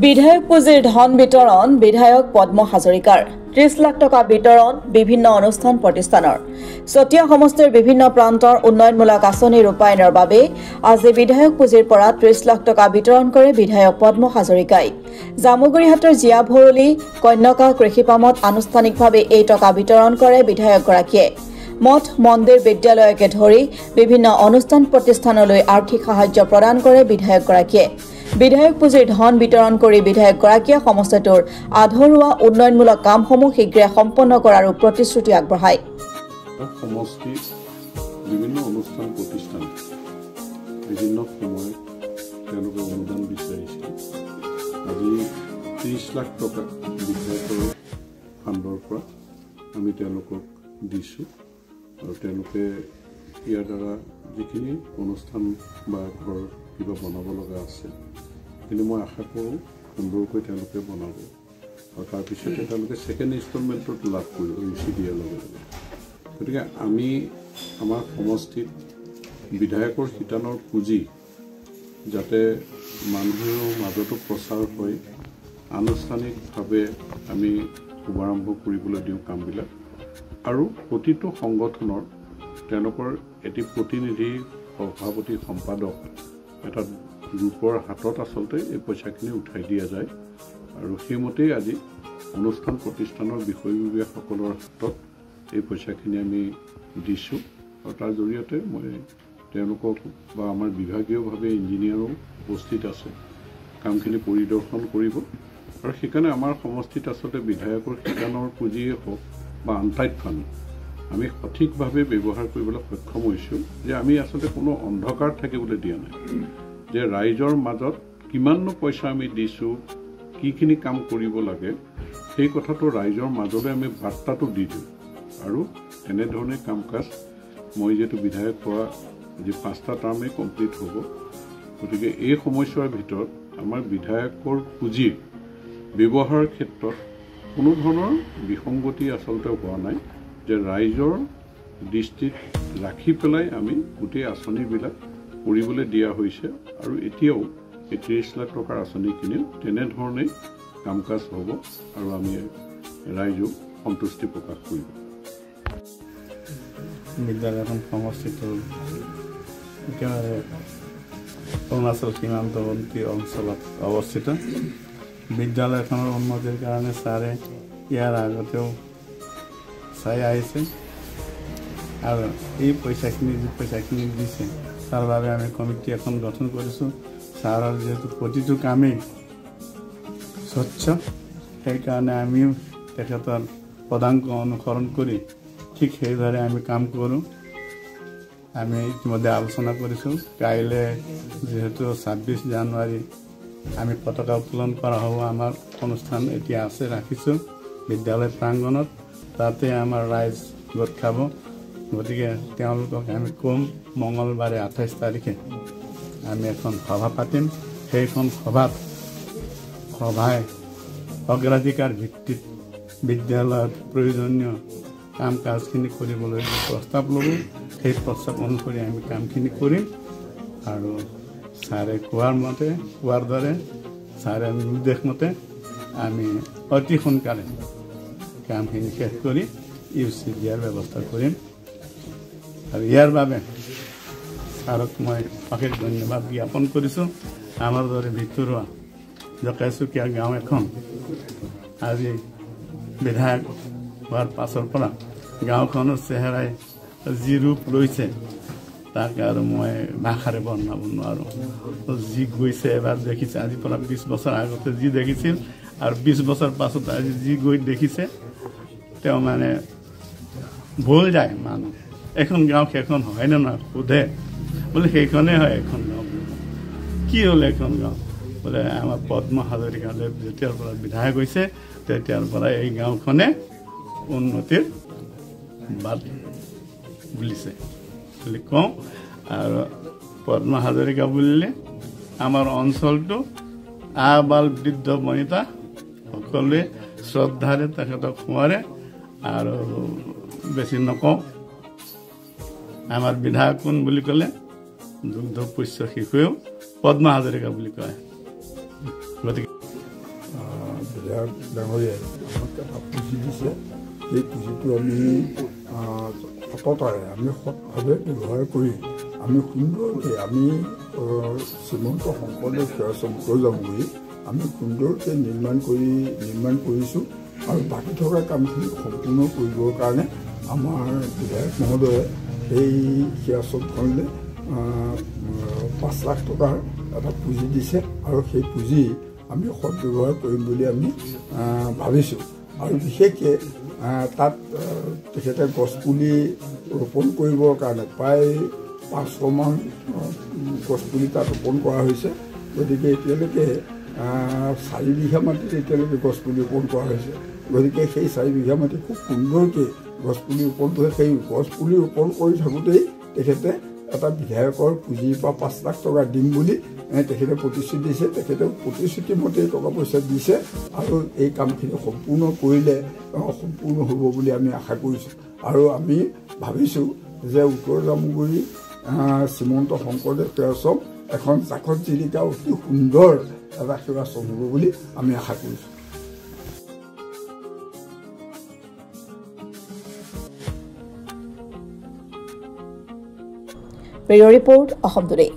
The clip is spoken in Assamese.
বিধায়ক পুঁজিৰ ধন বিতৰণ বিধায়ক পদ্ম হাজৰিকাৰ ৩০ লাখ টকা বিতৰণ বিভিন্ন অনুষ্ঠান প্ৰতিষ্ঠানৰ চতিয়া সমষ্টিৰ বিভিন্ন প্ৰান্তৰ উন্নয়নমূলক আঁচনি ৰূপায়ণৰ বাবে আজি বিধায়ক পুঁজিৰ পৰা ৩০ লাখ টকা বিতৰণ কৰে বিধায়ক পদ্ম হাজৰিকাই জামুগুৰিহাটৰ জিয়া ভৰলী কন্যকা কৃষিপামত আনুষ্ঠানিকভাৱে এই টকা বিতৰণ কৰে বিধায়কগৰাকীয়ে মঠ মন্দিৰ বিদ্যালয়কে ধৰি বিভিন্ন অনুষ্ঠান প্ৰতিষ্ঠানলৈ আৰ্থিক সাহায্য প্ৰদান কৰে বিধায়কগৰাকীয়ে বিধায়ক পুঁজিৰ ধন বিতৰণ কৰি বিধায়কগৰাকীয়ে সমষ্টিটোৰ আধৰুৱা উন্নয়নমূলক কামসমূহ শীঘ্ৰে সম্পন্ন কৰাৰ প্ৰতিশ্ৰুতি আগবঢ়ায় সমষ্টি বিভিন্ন অনুষ্ঠান প্ৰতিষ্ঠান বিভিন্ন সময় তেওঁলোকে অনুদান বিচাৰিছে আজি ৩০ লাখ টকা বিধায়কৰ ফাণ্ডৰ পৰা আমি তেওঁলোকক দিছোঁ আৰু তেওঁলোকে ইয়াৰ দ্বাৰা যিখিনি অনুষ্ঠান বা ঘৰ কিবা বনাব লগা আছে কিন্তু মই আশা কৰোঁ সুন্দৰকৈ তেওঁলোকে বনাব আৰু তাৰপিছতে তেওঁলোকে ছেকেণ্ড ইনষ্টলমেণ্টত লাভ কৰিব ৰুচি দিয়াৰ লগে লগে গতিকে আমি আমাৰ সমষ্টিত বিধায়কৰ শিতানৰ পুঁজি যাতে মানুহৰ মাজতো প্ৰচাৰ হয় আনুষ্ঠানিকভাৱে আমি শুভাৰম্ভ কৰিবলৈ দিওঁ কামবিলাক আৰু প্ৰতিটো সংগঠনৰ তেওঁলোকৰ এটি প্ৰতিনিধি সভাপতি সম্পাদক এটা গ্ৰুপৰ হাতত আচলতে এই পইচাখিনি উঠাই দিয়া যায় আৰু সেইমতেই আজি অনুষ্ঠান প্ৰতিষ্ঠানৰ বিষয়ববীয়াসকলৰ হাতত এই পইচাখিনি আমি দিছোঁ আৰু তাৰ জৰিয়তে মই তেওঁলোকক বা আমাৰ বিভাগীয়ভাৱে ইঞ্জিনিয়াৰো উপস্থিত আছে কামখিনি পৰিদৰ্শন কৰিব আৰু সেইকাৰণে আমাৰ সমষ্টিত আচলতে বিধায়কৰ শিতানৰ পুঁজিয়ে হওক বা আনটাইড ফাণ্ড আমি সঠিকভাৱে ব্যৱহাৰ কৰিবলৈ সক্ষম হৈছোঁ যে আমি আচলতে কোনো অন্ধকাৰ থাকিবলৈ দিয়া নাই যে ৰাইজৰ মাজত কিমাননো পইচা আমি দিছোঁ কিখিনি কাম কৰিব লাগে সেই কথাটো ৰাইজৰ মাজলৈ আমি বাৰ্তাটো দি দিওঁ আৰু এনেধৰণে কাম কাজ মই যিহেতু বিধায়ক হোৱা আজি ৫টা টাৰ্মেই কমপ্লিট হ'ব গতিকে এই সময়ছোৱাৰ ভিতৰত আমাৰ বিধায়কৰ পুঁজিৰ ব্যৱহাৰৰ ক্ষেত্ৰত কোনো ধৰণৰ বিসংগতি আচলতে হোৱা নাই যে ৰাইজৰ দৃষ্টিত ৰাখি পেলাই আমি গোটেই আঁচনিবিলাক কৰিবলৈ দিয়া হৈছে আৰু এতিয়াও এই ৩০ লাখ টকাৰ আঁচনিখিনিও তেনেধৰণেই কাম কাজ হ'ব আৰু আমি ৰাইজক সন্তুষ্টি প্ৰকাশ কৰিব বিদ্যালয়খন সমষ্টিটোৰ একেবাৰে অৰুণাচল সীমান্তৱৰ্তী অঞ্চলত অৱস্থিত বিদ্যালয়খনৰ উন্নতিৰ কাৰণে ছাৰে ইয়াৰ আগতেও চাই আহিছে আৰু এই পইচাখিনি দিছে তাৰ বাবে আমি কমিটি এখন গঠন কৰিছোঁ ছাৰৰ যিহেতু প্ৰতিটো কামেই স্বচ্ছ সেইকাৰণে আমিও তেখেতৰ পদাংক অনুসৰণ কৰি ঠিক সেইদৰে আমি কাম কৰোঁ আমি ইতিমধ্যে আলোচনা কৰিছোঁ কাইলৈ যিহেতু ২৬ জানুৱাৰী আমি পতাকা উত্তোলন কৰা হ'ব আমাৰ অনুষ্ঠান এতিয়া আছে ৰাখিছোঁ বিদ্যালয় প্ৰাংগণত তাতে আমাৰ ৰাইজ গোট খাব গতিকে তেওঁলোকক আমি কম মঙলবাৰে ২৮ তাৰিখে আমি এখন সভা পাতিম সেইখন সভাই অগ্ৰাধিকাৰ ভিত্তিত বিদ্যালয়ত প্ৰয়োজনীয় কাম কাজখিনি কৰিবলৈ প্ৰস্তাৱ ল'ব সেই প্ৰস্তাৱ অনুসৰি আমি কামখিনি কৰিম আৰু ছাৰে কোৱাৰ দৰে ছাৰে নিৰ্দেশ মতে আমি অতি সোনকালে কামখিনি শেষ কৰি ইউচি দিয়াৰ ব্যৱস্থা কৰিম আৰু ইয়াৰ বাবে ছাৰক মই অশেষ ধন্যবাদ জ্ঞাপন কৰিছোঁ আমাৰ দৰে ভিতৰুৱা জকাইচুকীয়া গাঁও এখন আজি বিধায়ক হোৱাৰ পাছৰ পৰা গাঁওখনৰ চেহেৰাই যি ৰূপ লৈছে তাক আৰু মই ভাষাৰে বৰ্ণাব নোৱাৰোঁ যি গৈছে এবাৰ দেখিছে আজিৰ পৰা ২০ বছৰ আগতে যি দেখিছিল আৰু ২০ বছৰ পাছত আজি যি গৈ দেখিছে তেওঁ মানে ভুল যায় মানুহ এখন গাঁও সেইখন হয়নে নহয় সোধে বোলে সেইখনেই হয় এখন গাঁও কি হ'ল এখন গাঁও বোলে আমাৰ পদ্ম হাজৰিকাদেৱ যেতিয়াৰ পৰা বিধায়ক হৈছে তেতিয়াৰ পৰা এই গাঁওখনে উন্নতিৰ বাট বুলিছে বুলি কওঁ আৰু পদ্ম হাজৰিকা বুলিলে আমাৰ অঞ্চলটো আবাল বৃদ্ধ বনিতা সকলোৱে শ্ৰদ্ধাৰে তেখেতক সোঁৱৰে আৰু বেছি নকওঁ আমাৰ বিধায়ক কোন বুলি ক'লে দুগ্ধ পুষ্য শিশুৱেও পদ্ম হাজৰিকা বুলি কয় গতিকে বিধায়ক ডাঙৰীয়াই আমাক এটা পুঁজি দিছে। সেই পুঁজিটো আমি সততাৰে আমি সৎভাৱে ব্যৱহাৰ কৰি আমি সুন্দৰকৈ আমি শ্ৰীমন্ত শংকৰদেৱ সেৱাশ্ৰম উত্তৰ জামুগুৰি আমি সুন্দৰকৈ নিৰ্মাণ কৰিছোঁ আৰু বাকী থকা কামখিনি সম্পূৰ্ণ কৰিবৰ কাৰণে আমাৰ বিধায়ক মহোদয়ে এই সেৱাশ্ৰমখনলৈ 5 লাখ টকাৰ এটা পুঁজি দিছে আৰু সেই পুঁজি আমি সৎব্যৱহাৰ কৰিম বুলি আমি ভাবিছোঁ। আৰু বিশেষকৈ তাত তেখেতে গছপুলি ৰোপণ কৰিবৰ কাৰণে প্ৰায় 500মান গছপুলি তাত ৰোপণ কৰা হৈছে। গতিকে এতিয়ালৈকে 4 বিঘা মাটিত এতিয়ালৈকে গছপুলি ৰোপণ কৰা হৈছে। গতিকে সেই 4 বিঘা মাটি খুব সুন্দৰকৈ গছপুলি ৰোপণ কৰে। সেই গছপুলি ৰোপণ কৰি থাকোঁতেই তেখেতে এটা বিধায়কৰ পুঁজিৰ পৰা 5 লাখ টকা দিম বুলি তেখেতে প্ৰতিশ্ৰুতি দিছে। তেখেতে প্ৰতিশ্ৰুতি মতে টকা পইচা দিছে আৰু এই কামখিনি সম্পূৰ্ণ কৰিলে সম্পূৰ্ণ হ'ব বুলি আমি আশা কৰিছোঁ। আৰু আমি ভাবিছোঁ যে উত্তৰ জামুগুৰি শ্ৰীমন্ত শংকৰদেৱ সেৱাশ্ৰম এখন জাকত জিলিকা অতি সুন্দৰ এটা সেৱাশ্ৰম হ'ব বুলি আমি আশা কৰিছোঁ। Bureau' report Assam today.